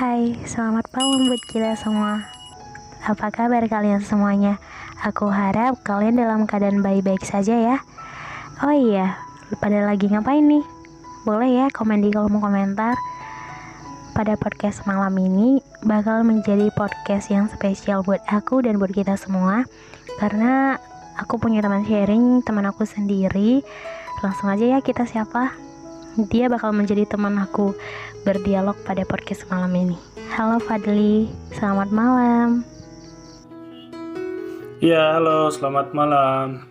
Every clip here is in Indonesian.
Hai, selamat malam buat kita semua. Apa kabar kalian semuanya? Aku harap kalian dalam keadaan baik-baik saja ya. Oh iya, pada lagi ngapain nih? Boleh ya komen di kolom komentar. Pada podcast malam ini bakal menjadi podcast yang spesial buat aku dan buat kita semua. Karena aku punya teman sharing, teman aku sendiri. Langsung aja ya, kita siapa? Dia bakal menjadi teman aku berdialog pada podcast malam ini. Halo Fadli, selamat malam. Ya, halo, selamat malam.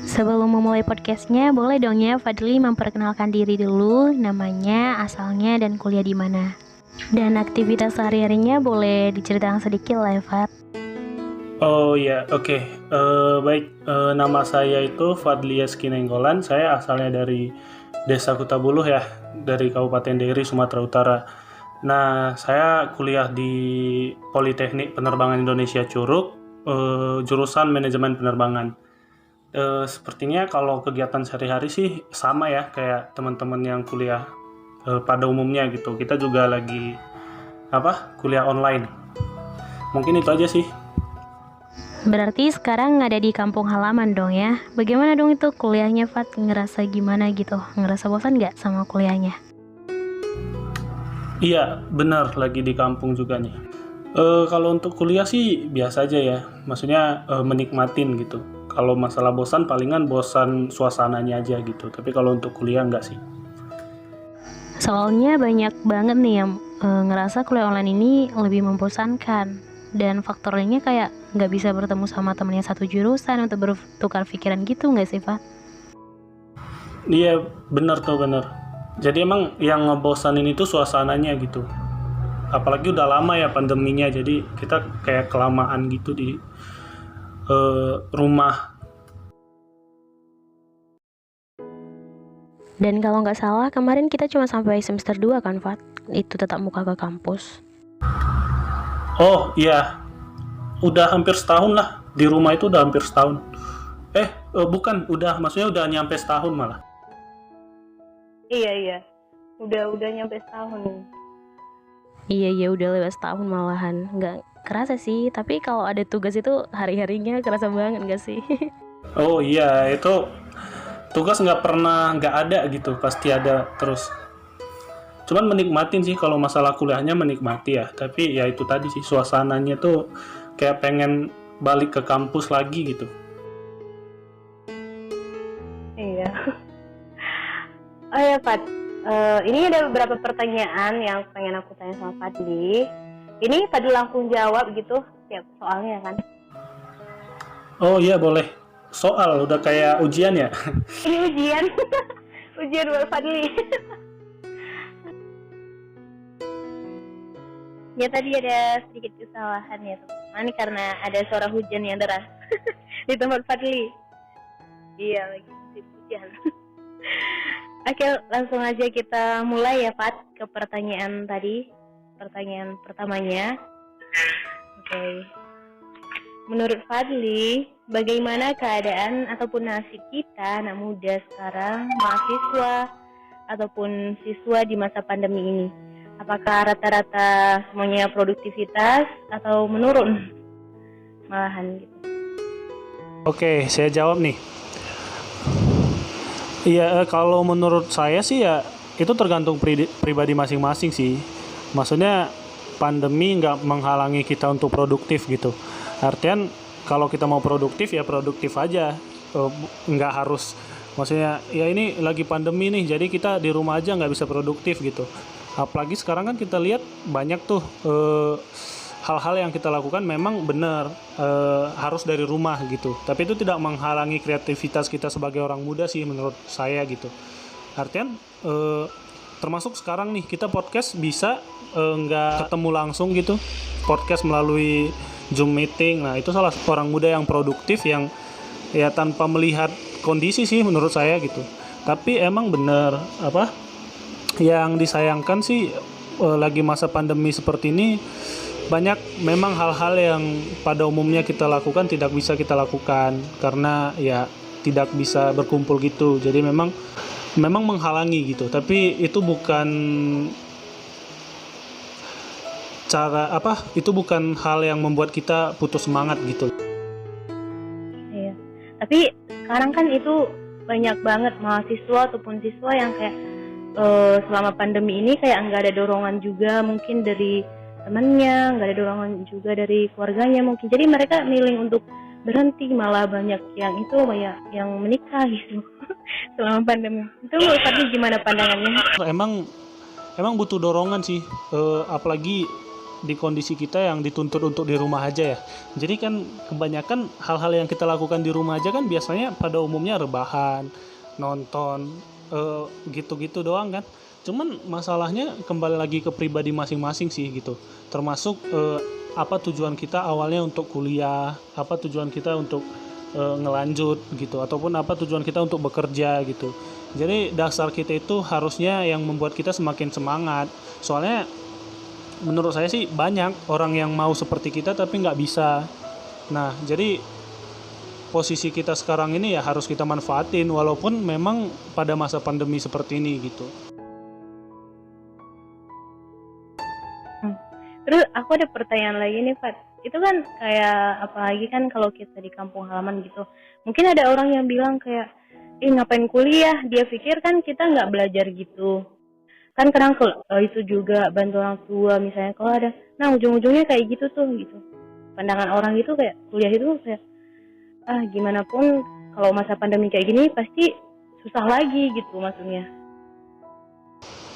Sebelum memulai podcastnya, boleh dong ya Fadli memperkenalkan diri dulu, namanya, asalnya, dan kuliah di mana. Dan aktivitas sehari-harinya boleh diceritakan sedikit lah ya Fad. Oh ya, oke. Baik, nama saya itu Fadlias Kinenggolan. Saya asalnya dari Desa Kutabuluh ya, dari Kabupaten Deiri, Sumatera Utara. Nah, saya kuliah di Politeknik Penerbangan Indonesia Curug, jurusan Manajemen Penerbangan. Sepertinya kalau kegiatan sehari-hari sih sama ya, kayak teman-teman yang kuliah pada umumnya gitu. Kita juga lagi kuliah online. Mungkin itu aja sih. Berarti sekarang ada di kampung halaman dong ya. Bagaimana dong itu kuliahnya Fad? Ngerasa gimana gitu? Ngerasa bosan gak sama kuliahnya? Iya, benar, lagi di kampung juga nih. Kalau untuk kuliah sih biasa aja ya, maksudnya menikmatin gitu. Kalau masalah bosan, palingan bosan suasananya aja gitu. Tapi kalau untuk kuliah enggak sih. Soalnya banyak banget nih yang ngerasa kuliah online ini lebih membosankan. Dan faktornya kayak nggak bisa bertemu sama temennya satu jurusan untuk bertukar pikiran gitu nggak sih, Pak? Iya, benar tuh, benar. Jadi emang yang ngebosanin itu suasananya gitu. Apalagi udah lama ya pandeminya, jadi kita kayak kelamaan gitu di rumah. Dan kalau nggak salah, kemarin kita cuma sampai semester 2 kan, Fat? Itu tetap muka ke kampus. Oh iya, udah hampir setahun lah. Di rumah itu udah hampir setahun. Bukan, maksudnya udah nyampe setahun malah. Iya. Udah nyampe setahun. Iya, udah lewat setahun malahan. Nggak kerasa sih, tapi kalau ada tugas itu hari-harinya kerasa banget nggak sih? Oh iya, itu tugas nggak ada gitu, pasti ada terus. Cuman menikmatin sih, kalau masalah kuliahnya menikmati ya. Tapi ya itu tadi sih, suasananya tuh kayak pengen balik ke kampus lagi gitu. Iya. Oh ya Fat, ini ada beberapa pertanyaan yang pengen aku tanya sama Fadli. Ini Fadli langsung jawab gitu tiap soalnya kan. Oh iya, boleh. Soal udah kayak ujian ya. Ini ujian. Ujian buat Fadli. Ya tadi ada sedikit kesalahan ya teman-teman, ini karena ada suara hujan yang deras di tempat Fadli. Iya, lagi musim hujan. Oke, langsung aja kita mulai ya Fat ke pertanyaan tadi. Pertanyaan pertamanya. Oke. Menurut Fadli, bagaimana keadaan ataupun nasib kita anak muda sekarang, mahasiswa ataupun siswa di masa pandemi ini? Apakah rata-rata semuanya produktivitas atau menurun? Malahan gitu. Oke, saya jawab nih. Iya, kalau menurut saya sih ya itu tergantung pribadi masing-masing sih. Maksudnya pandemi nggak menghalangi kita untuk produktif gitu. Artian kalau kita mau produktif ya produktif aja. Nggak harus, maksudnya ya ini lagi pandemi nih, jadi kita di rumah aja nggak bisa produktif gitu. Apalagi sekarang kan kita lihat banyak tuh hal-hal yang kita lakukan memang benar harus dari rumah gitu. Tapi itu tidak menghalangi kreativitas kita sebagai orang muda sih menurut saya gitu. Artian termasuk sekarang nih kita podcast bisa nggak ketemu langsung gitu. Podcast melalui Zoom meeting. Nah itu salah satu orang muda yang produktif yang ya tanpa melihat kondisi sih menurut saya gitu. Tapi emang benar yang disayangkan sih lagi masa pandemi seperti ini banyak memang hal-hal yang pada umumnya kita lakukan tidak bisa kita lakukan karena ya tidak bisa berkumpul gitu. Jadi memang menghalangi gitu. Tapi itu bukan itu bukan hal yang membuat kita putus semangat gitu. Iya. Tapi sekarang kan itu banyak banget mahasiswa ataupun siswa yang kayak selama pandemi ini kayak nggak ada dorongan juga mungkin dari temannya, nggak ada dorongan juga dari keluarganya mungkin. Jadi mereka milih untuk berhenti, malah banyak yang menikah gitu selama pandemi. Itu tapi gimana pandangannya? Emang butuh dorongan sih, apalagi di kondisi kita yang dituntut untuk di rumah aja ya. Jadi kan kebanyakan hal-hal yang kita lakukan di rumah aja kan biasanya pada umumnya rebahan, nonton, gitu-gitu doang kan. Cuman masalahnya kembali lagi ke pribadi masing-masing sih gitu. Termasuk apa tujuan kita awalnya untuk kuliah, apa tujuan kita untuk ngelanjut gitu, ataupun apa tujuan kita untuk bekerja gitu. Jadi dasar kita itu harusnya yang membuat kita semakin semangat. Soalnya menurut saya sih banyak orang yang mau seperti kita tapi nggak bisa. Nah, jadi posisi kita sekarang ini ya harus kita manfaatin walaupun memang pada masa pandemi seperti ini gitu. Terus aku ada pertanyaan lagi nih, Fat. Itu kan kayak apalagi kan kalau kita di kampung halaman gitu. Mungkin ada orang yang bilang kayak, ngapain kuliah? Dia pikir kan kita nggak belajar gitu. Kan kadang itu juga bantu orang tua misalnya kalau ada. Nah ujung-ujungnya kayak gitu tuh gitu. Pandangan orang itu kayak kuliah itu kayak gimana pun kalau masa pandemi kayak gini pasti susah lagi gitu maksudnya.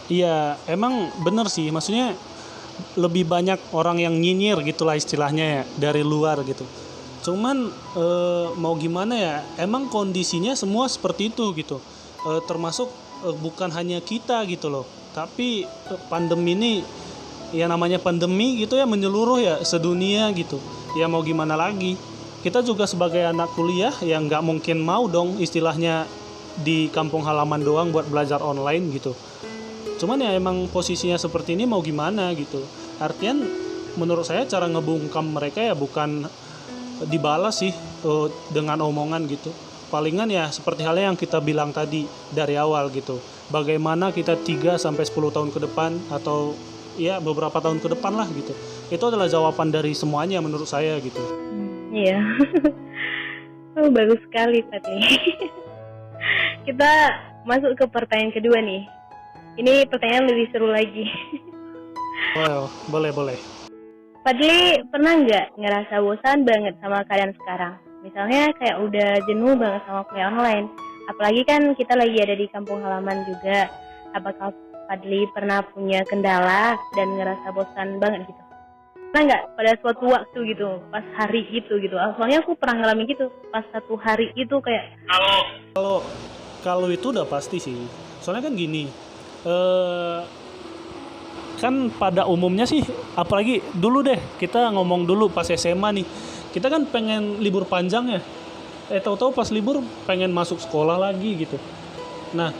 Iya, emang bener sih. Maksudnya lebih banyak orang yang nyinyir gitulah istilahnya ya dari luar gitu. Cuman mau gimana ya, emang kondisinya semua seperti itu gitu. Termasuk bukan hanya kita gitu loh, tapi pandemi ini ya namanya pandemi gitu ya menyeluruh ya sedunia gitu. Ya mau gimana lagi, kita juga sebagai anak kuliah yang nggak mungkin mau dong istilahnya di kampung halaman doang buat belajar online gitu. Cuman ya emang posisinya seperti ini mau gimana gitu. Artian menurut saya cara ngebungkam mereka ya bukan dibalas sih dengan omongan gitu. Palingan ya seperti halnya yang kita bilang tadi dari awal gitu. Bagaimana kita 3-10 tahun ke depan atau ya beberapa tahun ke depan lah gitu. Itu adalah jawaban dari semuanya menurut saya gitu. Iya. Bagus sekali Fatli. Kita masuk ke pertanyaan kedua nih. Ini pertanyaan lebih seru lagi. Oh, boleh. Fadli pernah nggak ngerasa bosan banget sama keadaan sekarang? Misalnya kayak udah jenuh banget sama kuliah online. Apalagi kan kita lagi ada di kampung halaman juga. Apakah Fadli pernah punya kendala dan ngerasa bosan banget gitu? Pernah nggak pada suatu waktu gitu, pas hari itu gitu? Soalnya aku pernah ngalamin gitu, pas satu hari itu kayak. Kalau itu udah pasti sih. Soalnya kan gini. Kan pada umumnya sih, apalagi dulu deh kita ngomong dulu pas SMA nih, kita kan pengen libur panjang ya, tahu-tahu pas libur pengen masuk sekolah lagi gitu. Nah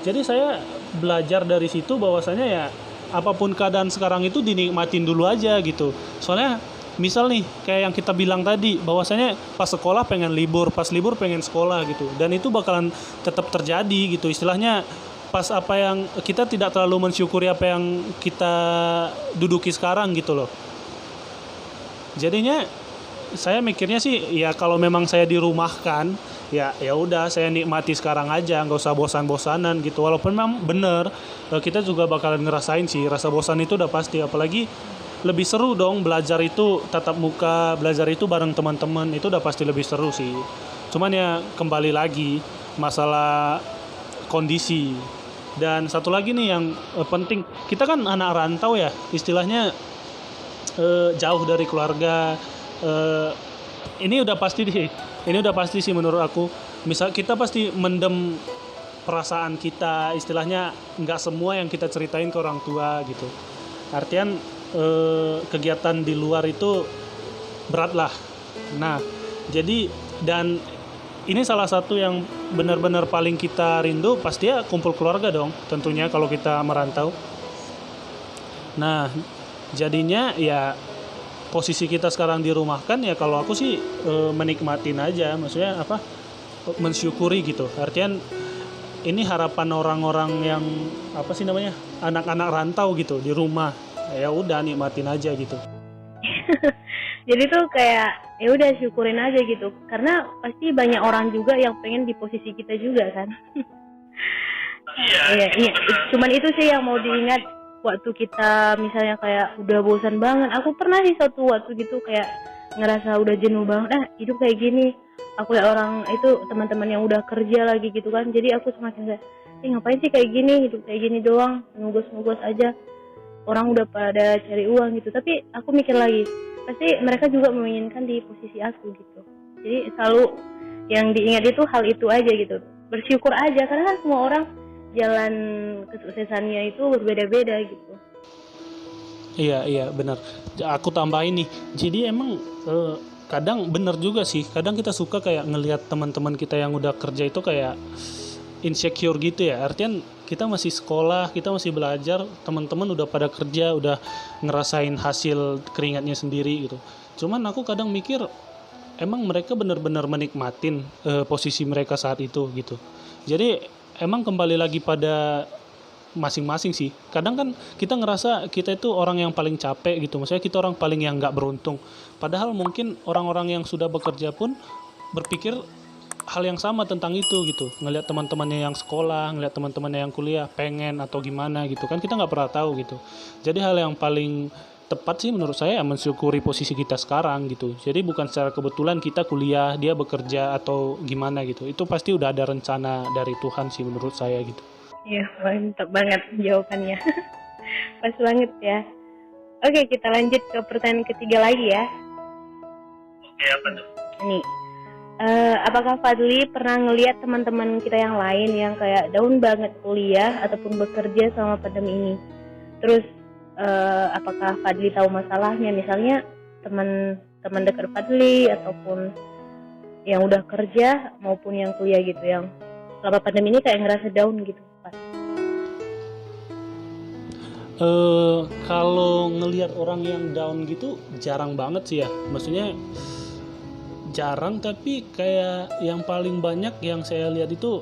jadi saya belajar dari situ bahwasanya ya apapun keadaan sekarang itu dinikmatin dulu aja gitu. Soalnya misal nih kayak yang kita bilang tadi bahwasanya pas sekolah pengen libur, pas libur pengen sekolah gitu, dan itu bakalan tetap terjadi gitu. Istilahnya pas apa yang kita tidak terlalu mensyukuri apa yang kita duduki sekarang gitu loh. Jadinya saya mikirnya sih ya kalau memang saya dirumahkan ya udah saya nikmati sekarang aja, nggak usah bosan-bosanan gitu. Walaupun memang bener kita juga bakalan ngerasain sih rasa bosan itu udah pasti. Apalagi lebih seru dong belajar itu tatap muka, belajar itu bareng teman-teman, itu udah pasti lebih seru sih. Cuman ya kembali lagi masalah kondisi. Dan satu lagi nih yang penting, kita kan anak rantau ya, istilahnya jauh dari keluarga. Ini udah pasti sih menurut aku. Misal kita pasti mendem perasaan kita, istilahnya nggak semua yang kita ceritain ke orang tua gitu. Artian kegiatan di luar itu berat lah. Nah jadi dan ini salah satu yang benar-benar paling kita rindu pasti ya kumpul keluarga dong tentunya kalau kita merantau. Nah jadinya ya posisi kita sekarang dirumahkan ya kalau aku sih menikmatin aja, maksudnya apa, mensyukuri gitu. Artian ini harapan orang-orang yang apa sih namanya, anak-anak rantau gitu di rumah. ya udah nikmatin aja gitu. Jadi tuh kayak ya udah syukurin aja gitu, karena pasti banyak orang juga yang pengen di posisi kita juga kan. Iya, iya. Cuman itu sih yang mau diingat waktu kita misalnya kayak udah bosan banget. Aku pernah sih suatu waktu gitu kayak ngerasa udah jenuh banget, hidup kayak gini. Aku lihat orang itu teman-teman yang udah kerja lagi gitu kan, jadi aku semakin kayak, ngapain sih kayak gini, hidup kayak gini doang, nugos-nugos aja. Orang udah pada cari uang gitu, tapi aku mikir lagi, pasti mereka juga menginginkan di posisi aku gitu. Jadi selalu yang diingat itu hal itu aja gitu, bersyukur aja, karena kan semua orang jalan kesuksesannya itu berbeda-beda gitu. Iya benar. Aku tambahin nih. Jadi emang kadang benar juga sih. Kadang kita suka kayak ngelihat teman-teman kita yang udah kerja itu kayak insecure gitu ya. Artian kita masih sekolah, kita masih belajar, teman-teman udah pada kerja, udah ngerasain hasil keringatnya sendiri gitu. Cuman aku kadang mikir emang mereka benar-benar menikmatin posisi mereka saat itu gitu. Jadi emang kembali lagi pada masing-masing sih. Kadang kan kita ngerasa kita itu orang yang paling capek gitu. Maksudnya kita orang paling yang nggak beruntung. Padahal mungkin orang-orang yang sudah bekerja pun berpikir hal yang sama tentang itu gitu. Ngelihat teman-temannya yang sekolah, ngelihat teman-temannya yang kuliah, pengen atau gimana gitu. Kan kita nggak pernah tahu gitu. Jadi hal yang paling tepat sih menurut saya mensyukuri posisi kita sekarang gitu. Jadi bukan secara kebetulan kita kuliah, dia bekerja atau gimana gitu. Itu pasti udah ada rencana dari Tuhan sih menurut saya gitu. Iya, mantap banget jawabannya. Pas banget ya. Oke, kita lanjut ke pertanyaan ketiga lagi ya. Oke, apa tuh? Nih, apakah Fadli pernah ngelihat teman-teman kita yang lain yang kayak down banget kuliah ataupun bekerja selama pandemi ini? Terus, apakah Fadli tahu masalahnya? Misalnya teman dekat Fadli ataupun yang udah kerja maupun yang kuliah gitu, yang selama pandemi ini kayak ngerasa down gitu. Kalau ngelihat orang yang down gitu jarang banget sih ya. Maksudnya jarang, tapi kayak yang paling banyak yang saya lihat itu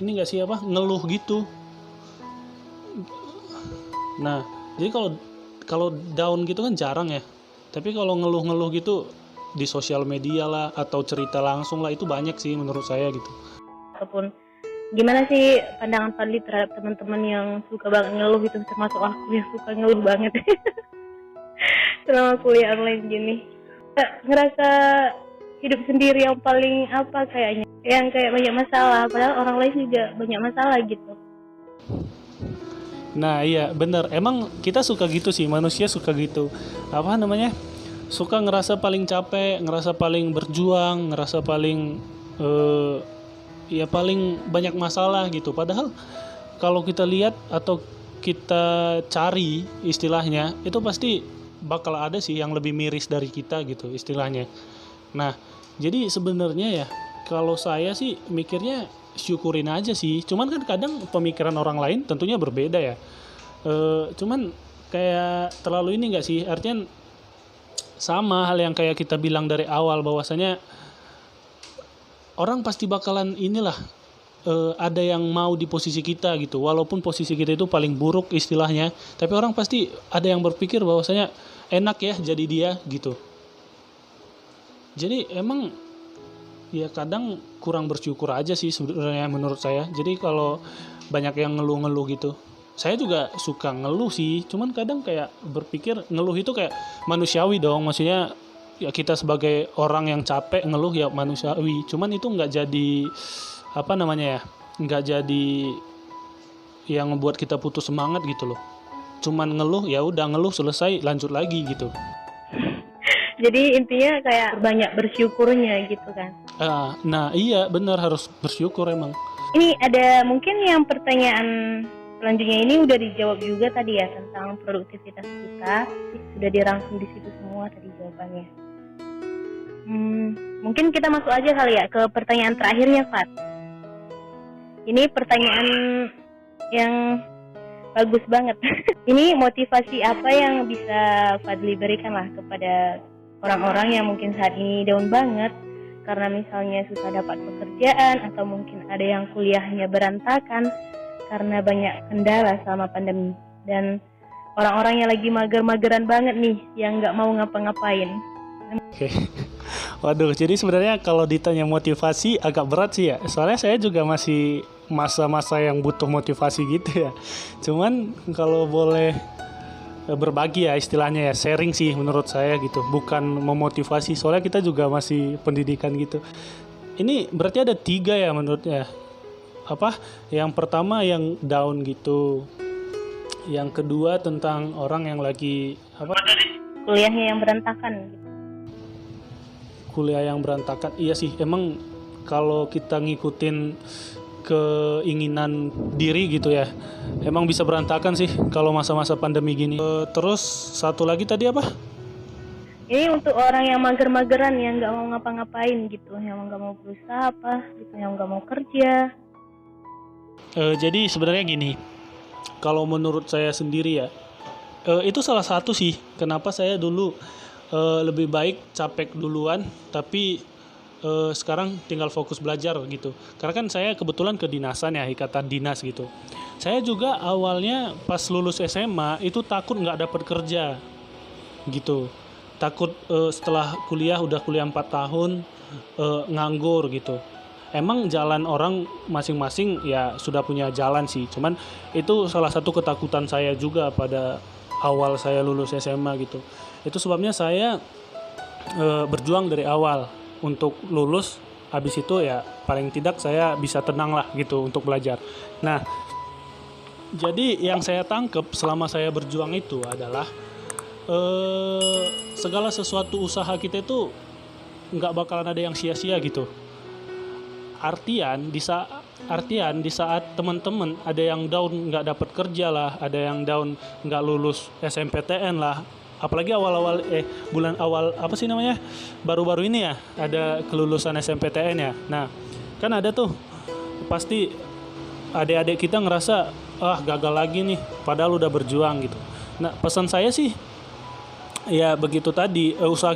ini nggak sih ngeluh gitu. Nah, jadi kalau down gitu kan jarang ya. Tapi kalau ngeluh-ngeluh gitu di sosial media lah atau cerita langsung lah itu banyak sih menurut saya gitu. Ataupun gimana sih pandangan Fadli terhadap teman-teman yang suka banget ngeluh itu, termasuk aku yang suka ngeluh banget selama kuliah online gini. Ngerasa hidup sendiri yang paling kayaknya, yang kayak banyak masalah, padahal orang lain juga banyak masalah gitu. Nah iya bener, emang kita suka gitu sih, manusia suka gitu, suka ngerasa paling capek, ngerasa paling berjuang, ngerasa paling paling banyak masalah gitu. Padahal kalau kita lihat atau kita cari istilahnya, itu pasti bakal ada sih yang lebih miris dari kita gitu istilahnya. Nah jadi sebenarnya ya kalau saya sih mikirnya syukurin aja sih. Cuman kan kadang pemikiran orang lain tentunya berbeda ya. Cuman kayak terlalu ini nggak sih, artinya sama hal yang kayak kita bilang dari awal, bahwasanya orang pasti bakalan ada yang mau di posisi kita gitu, walaupun posisi kita itu paling buruk istilahnya, tapi orang pasti ada yang berpikir bahwasanya enak ya jadi dia gitu. Jadi emang ya kadang kurang bersyukur aja sih sebenarnya menurut saya. Jadi kalau banyak yang ngeluh-ngeluh gitu, saya juga suka ngeluh sih, cuman kadang kayak berpikir ngeluh itu kayak manusiawi dong, maksudnya ya kita sebagai orang yang capek ngeluh ya manusiawi, cuman itu nggak jadi nggak jadi yang membuat kita putus semangat gitu loh. Cuman ngeluh ya udah, ngeluh selesai lanjut lagi gitu. Jadi intinya kayak banyak bersyukurnya gitu kan. Nah iya benar, harus bersyukur emang. Ini ada mungkin yang pertanyaan selanjutnya ini udah dijawab juga tadi ya, tentang produktivitas kita, sudah dirangkum di situ semua tadi jawabannya. Mungkin kita masuk aja kali ya ke pertanyaan terakhirnya, Fat. Ini pertanyaan yang bagus banget. Ini motivasi apa yang bisa Fadli berikan lah kepada orang-orang yang mungkin saat ini down banget karena misalnya susah dapat pekerjaan, atau mungkin ada yang kuliahnya berantakan karena banyak kendala selama pandemi. Dan orang-orang yang lagi mager-mageran banget nih, yang nggak mau ngapa-ngapain. Oke. Waduh, jadi sebenarnya kalau ditanya motivasi agak berat sih ya. Soalnya saya juga masih masa-masa yang butuh motivasi gitu ya. Cuman kalau boleh berbagi ya istilahnya ya, sharing sih menurut saya gitu. Bukan memotivasi, soalnya kita juga masih pendidikan gitu. Ini berarti ada 3 ya menurutnya. Apa? Yang pertama yang down gitu. Yang kedua tentang orang yang lagi apa? Kuliahnya yang berantakan gitu. Kuliah yang berantakan. Iya sih, emang kalau kita ngikutin keinginan diri gitu ya, emang bisa berantakan sih kalau masa-masa pandemi gini. Terus satu lagi tadi apa? Ini untuk orang yang mager-mageran, yang nggak mau ngapa-ngapain gitu, yang nggak mau berusaha apa gitu, yang nggak mau kerja. Jadi sebenarnya gini, kalau menurut saya sendiri ya, itu salah satu sih kenapa saya dulu lebih baik capek duluan, tapi sekarang tinggal fokus belajar gitu. Karena kan saya kebetulan kedinasan ya, ikatan dinas gitu. Saya juga awalnya pas lulus SMA itu takut nggak dapat kerja gitu. Takut setelah kuliah, udah kuliah 4 tahun nganggur gitu. Emang jalan orang masing-masing ya sudah punya jalan sih. Cuman itu salah satu ketakutan saya juga pada awal saya lulus SMA gitu. Itu sebabnya saya berjuang dari awal untuk lulus. Habis itu ya paling tidak saya bisa tenang lah gitu untuk belajar. Nah, jadi yang saya tangkep selama saya berjuang itu adalah segala sesuatu usaha kita itu nggak bakalan ada yang sia-sia gitu. Artian di saat teman-teman ada yang down nggak dapat kerja lah, ada yang down nggak lulus SNMPTN lah, apalagi awal-awal bulan awal apa sih namanya, baru-baru ini ya ada kelulusan SNMPTN ya. Nah kan ada tuh pasti adik-adik kita ngerasa gagal lagi nih padahal udah berjuang gitu. Nah pesan saya sih ya begitu tadi, usaha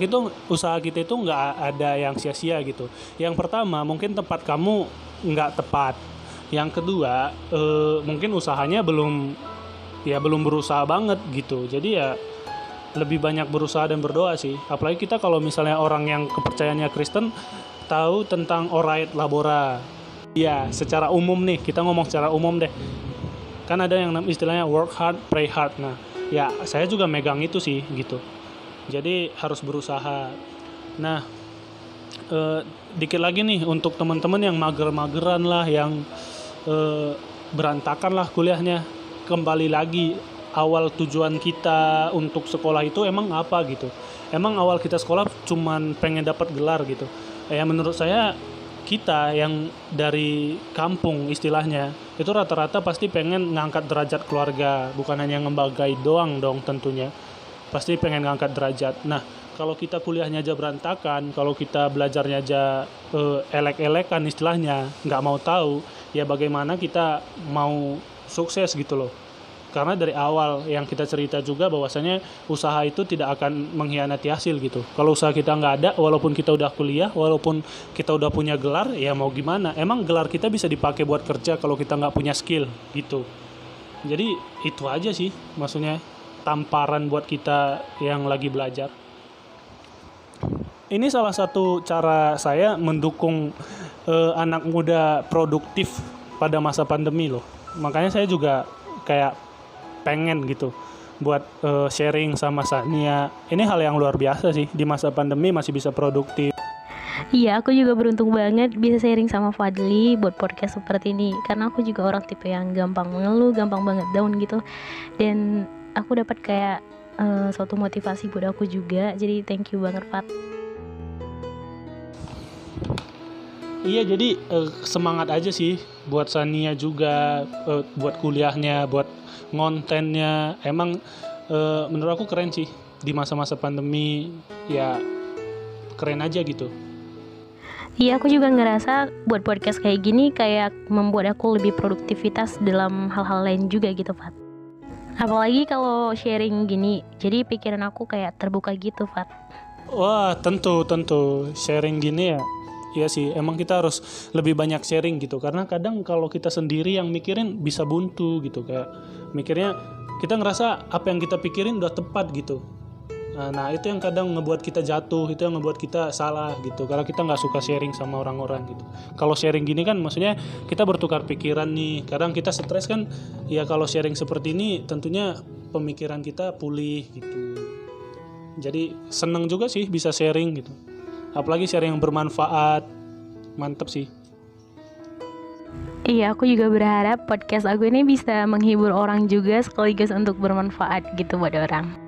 kita itu nggak ada yang sia-sia gitu. Yang pertama mungkin tempat kamu nggak tepat. Yang kedua mungkin usahanya belum berusaha banget gitu. Jadi ya lebih banyak berusaha dan berdoa sih. Apalagi kita kalau misalnya orang yang kepercayaannya Kristen tahu tentang orait labora. Ya secara umum nih, kita ngomong secara umum deh. Kan ada yang istilahnya work hard, pray hard. Nah ya saya juga megang itu sih gitu. Jadi harus berusaha. Nah dikit lagi nih untuk teman-teman yang mager-mageran lah, yang berantakan lah kuliahnya. Kembali lagi, awal tujuan kita untuk sekolah itu emang apa gitu. Emang awal kita sekolah cuman pengen dapat gelar gitu. Ya menurut saya kita yang dari kampung istilahnya itu rata-rata pasti pengen ngangkat derajat keluarga, bukan hanya ngembagai doang dong tentunya. Pasti pengen ngangkat derajat. Nah, kalau kita kuliahnya aja berantakan, kalau kita belajarnya aja elek-elekan istilahnya, nggak mau tahu, ya bagaimana kita mau sukses gitu loh. Karena dari awal yang kita cerita juga bahwasanya usaha itu tidak akan mengkhianati hasil gitu. Kalau usaha kita nggak ada, walaupun kita udah kuliah, walaupun kita udah punya gelar, ya mau gimana? Emang gelar kita bisa dipakai buat kerja kalau kita nggak punya skill gitu. Jadi itu aja sih maksudnya, tamparan buat kita yang lagi belajar. Ini salah satu cara saya mendukung anak muda produktif pada masa pandemi loh. Makanya saya juga kayak pengen gitu buat sharing sama Sania. Ini hal yang luar biasa sih, di masa pandemi masih bisa produktif. Iya, aku juga beruntung banget bisa sharing sama Fadli buat podcast seperti ini. Karena aku juga orang tipe yang gampang mengeluh, gampang banget down gitu. Dan aku dapat kayak suatu motivasi buat aku juga. Jadi thank you banget, Fat. Iya, jadi semangat aja sih buat Sania juga, buat kuliahnya, buat ngontennya. Emang menurut aku keren sih di masa-masa pandemi, ya keren aja gitu. Iya, aku juga ngerasa buat podcast kayak gini kayak membuat aku lebih produktivitas dalam hal-hal lain juga gitu, Fat. Apalagi kalau sharing gini, jadi pikiran aku kayak terbuka gitu, Fat. Wah, tentu sharing gini ya. Iya sih, emang kita harus lebih banyak sharing gitu. Karena kadang kalau kita sendiri yang mikirin bisa buntu gitu, kayak mikirnya kita ngerasa apa yang kita pikirin udah tepat gitu. Nah itu yang kadang ngebuat kita jatuh, itu yang ngebuat kita salah gitu, karena kita nggak suka sharing sama orang-orang gitu. Kalau sharing gini kan maksudnya kita bertukar pikiran nih, kadang kita stres kan ya, kalau sharing seperti ini tentunya pemikiran kita pulih gitu. Jadi seneng juga sih bisa sharing gitu, apalagi sharing yang bermanfaat, mantep sih. Iya, aku juga berharap podcast aku ini bisa menghibur orang juga sekaligus untuk bermanfaat gitu buat orang.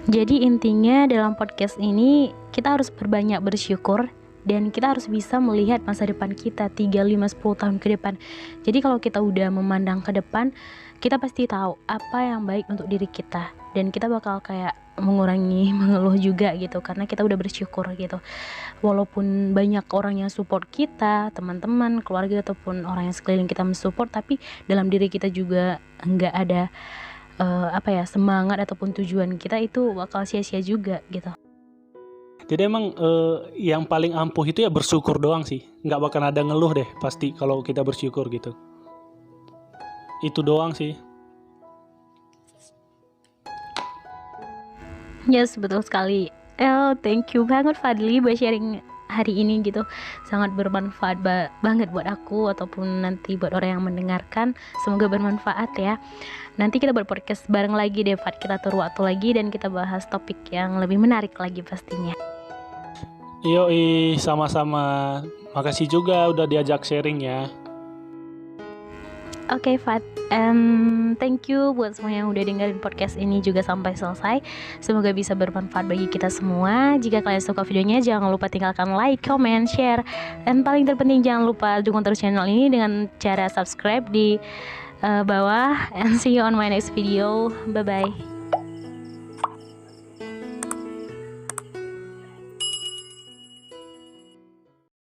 Jadi intinya dalam podcast ini kita harus berbanyak bersyukur dan kita harus bisa melihat masa depan kita 3, 5, 10 tahun ke depan. Jadi kalau kita udah memandang ke depan, kita pasti tahu apa yang baik untuk diri kita, dan kita bakal kayak mengurangi mengeluh juga gitu, karena kita udah bersyukur gitu. Walaupun banyak orang yang support kita, teman-teman, keluarga ataupun orang yang sekeliling kita mensupport, tapi dalam diri kita juga nggak ada semangat ataupun tujuan kita, itu bakal sia-sia juga gitu. Jadi emang yang paling ampuh itu ya bersyukur doang sih, nggak bakal ada ngeluh deh pasti kalau kita bersyukur gitu. Itu doang sih. Yes, betul sekali. Thank you banget Fadli buat sharing hari ini gitu, sangat bermanfaat banget buat aku ataupun nanti buat orang yang mendengarkan. Semoga bermanfaat ya. Nanti kita berpodcast bareng lagi deh Fad, kita atur waktu lagi dan kita bahas topik yang lebih menarik lagi pastinya. Yoi, sama-sama. Makasih juga udah diajak sharing ya. Oke, Fat, thank you buat semua yang udah dengerin podcast ini juga sampai selesai. Semoga bisa bermanfaat bagi kita semua. Jika kalian suka videonya, jangan lupa tinggalkan like, comment, share, dan paling terpenting jangan lupa dukung terus channel ini dengan cara subscribe di bawah. And see you on my next video. Bye bye.